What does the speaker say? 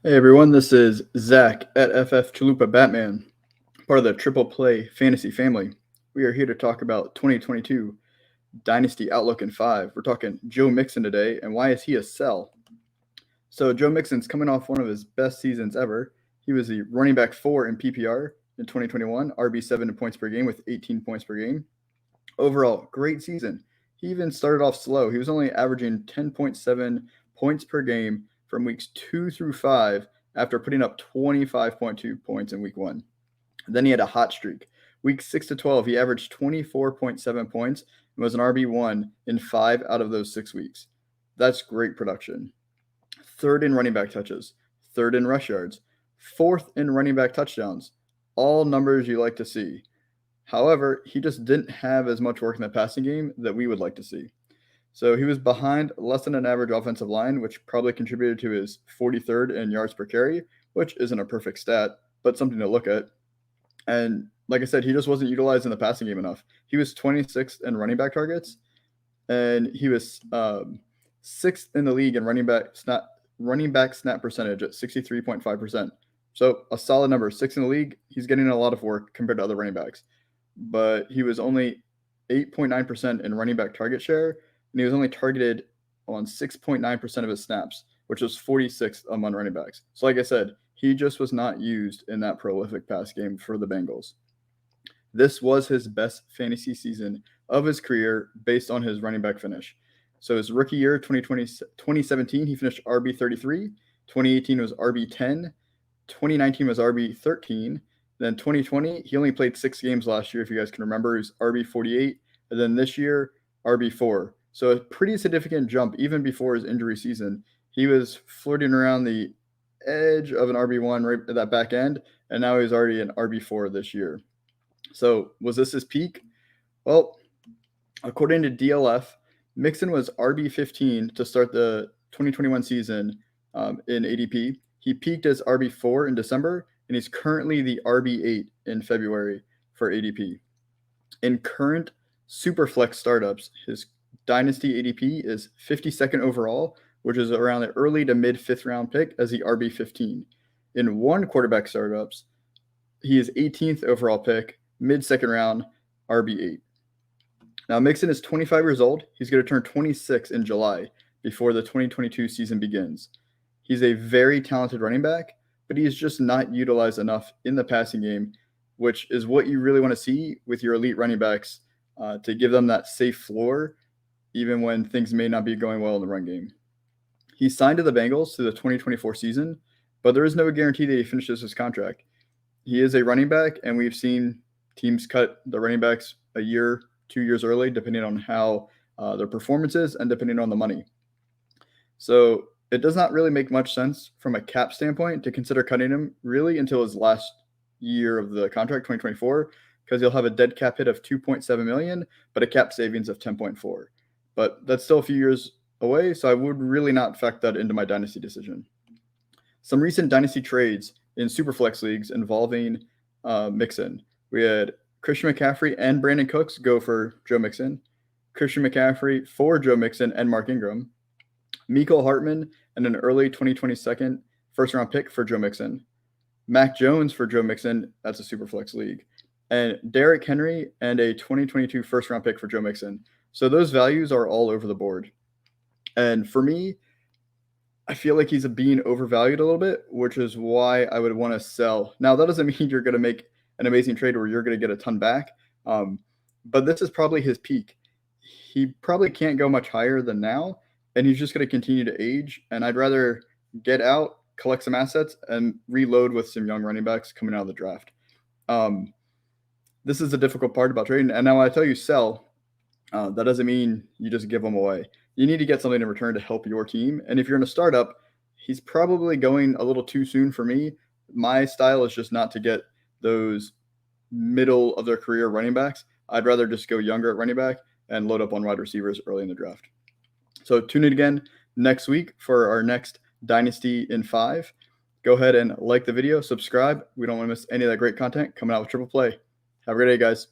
Hey everyone, this is Zach at FF Chalupa Batman, part of the Triple Play Fantasy family. We are here to talk about 2022 Dynasty Outlook in 5. We're talking Joe Mixon today, and why is he a sell? So Joe Mixon's coming off one of his best seasons ever. He was the running back 4 in PPR in 2021, RB7 in points per game with 18 points per game. Overall, great season. He even started off slow. He was only averaging 10.7 points per game from weeks 2 through 5 after putting up 25.2 points in week 1. Then he had a hot streak. Week 6 to 12, he averaged 24.7 points and was an RB1 in 5 out of those 6 weeks. That's great production. Third in running back touches, third in rush yards, fourth in running back touchdowns. All numbers you like to see. However, he just didn't have as much work in the passing game that we would like to see. So he was behind less than an average offensive line, which probably contributed to his 43rd in yards per carry, which isn't a perfect stat, but something to look at. And like I said, he just wasn't utilized in the passing game enough. He was 26th in running back targets, and he was 6th in the league in running back snap percentage at 63.5%. So a solid number, 6th in the league. He's getting a lot of work compared to other running backs. But he was only 8.9% in running back target share, and he was only targeted on 6.9% of his snaps, which was 46th among running backs. So like I said, he just was not used in that prolific pass game for the Bengals. This was his best fantasy season of his career based on his running back finish. So his rookie year, 2017, he finished RB33. 2018 was RB10. 2019 was RB13. Then 2020, he only played 6 games last year, if you guys can remember. He was RB48. And then this year, RB4. So a pretty significant jump even before his injury season. He was flirting around the edge of an RB1 right at that back end, and now he's already an RB4 this year. So was this his peak? Well, according to DLF, Mixon was RB15 to start the 2021 season in ADP. He peaked as RB4 in December, and he's currently the RB8 in February for ADP. In current Superflex startups, his Dynasty ADP is 52nd overall, which is around the early to mid 5th round pick as the RB15. In one quarterback startups, he is 18th overall pick, mid 2nd round, RB8. Now, Mixon is 25 years old. He's going to turn 26 in July before the 2022 season begins. He's a very talented running back, but he is just not utilized enough in the passing game, which is what you really want to see with your elite running backs to give them that safe floor, even when things may not be going well in the run game. He signed to the Bengals to the 2024 season, but there is no guarantee that he finishes his contract. He is a running back, and we've seen teams cut the running backs a year, 2 years early, depending on how their performance is and depending on the money. So it does not really make much sense from a cap standpoint to consider cutting him really until his last year of the contract, 2024, because he'll have a dead cap hit of $2.7 million, but a cap savings of 10.4. But that's still a few years away, so I would really not factor that into my dynasty decision. Some recent dynasty trades in Superflex leagues involving Mixon. We had Christian McCaffrey and Brandon Cooks go for Joe Mixon. Christian McCaffrey for Joe Mixon and Mark Ingram. Mecole Hardman and an early 2022 first-round pick for Joe Mixon. Mac Jones for Joe Mixon, that's a Superflex league. And Derrick Henry and a 2022 first-round pick for Joe Mixon. So those values are all over the board. And for me, I feel like he's being overvalued a little bit, which is why I would want to sell. Now, that doesn't mean you're going to make an amazing trade where you're going to get a ton back, but this is probably his peak. He probably can't go much higher than now, and he's just going to continue to age. And I'd rather get out, collect some assets, and reload with some young running backs coming out of the draft. This is the difficult part about trading. And now when I tell you sell, that doesn't mean you just give them away. You need to get something in return to help your team. And if you're in a startup, he's probably going a little too soon for me. My style is just not to get those middle of their career running backs. I'd rather just go younger at running back and load up on wide receivers early in the draft. So tune in again next week for our next Dynasty in 5. Go ahead and like the video, subscribe. We don't want to miss any of that great content coming out with Triple Play. Have a great day, guys.